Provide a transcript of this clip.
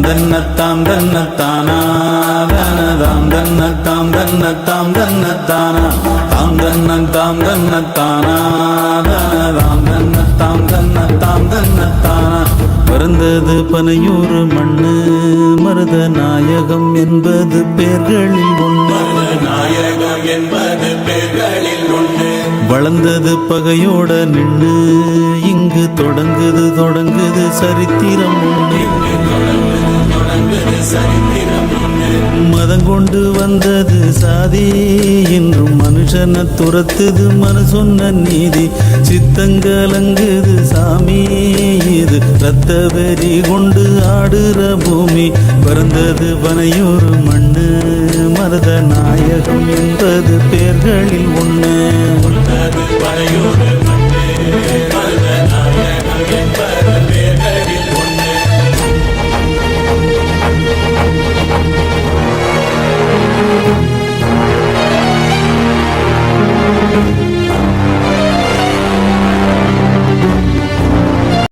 தன்னத்தாம் தன்னத்தானா தானதாம் தன்னத்தாம் தன்னத்தாம் தன்னத்தானா தாம் தன்னத்தாம் தன்னத்தானா தானதாம் தன்னத்தாம் தன்னத்தாம் தன்னத்தானா. பிறந்தது பனையூர் மண்ணு மருத நாயகம் என்பது பேர்களில் ஒன்று. நாயகம் என்பது பேர்களில் ஒன்று. வளர்ந்தது பகையோட நின்று இங்கு தொடங்குது சரித்திரம் ஒன்று. மதம் கொண்டு வந்தது சாதி என்றும் மனுஷனை துரத்துது மனு சொன்ன நீதி. சித்தங்கலங்குது சாமி இது ரத்த வெறி கொண்டு ஆடுற பூமி. பிறந்தது பனையூர் மண்ணு மருத நாயகம் என்பது பேர்களில் ஒன்று. பனையூர்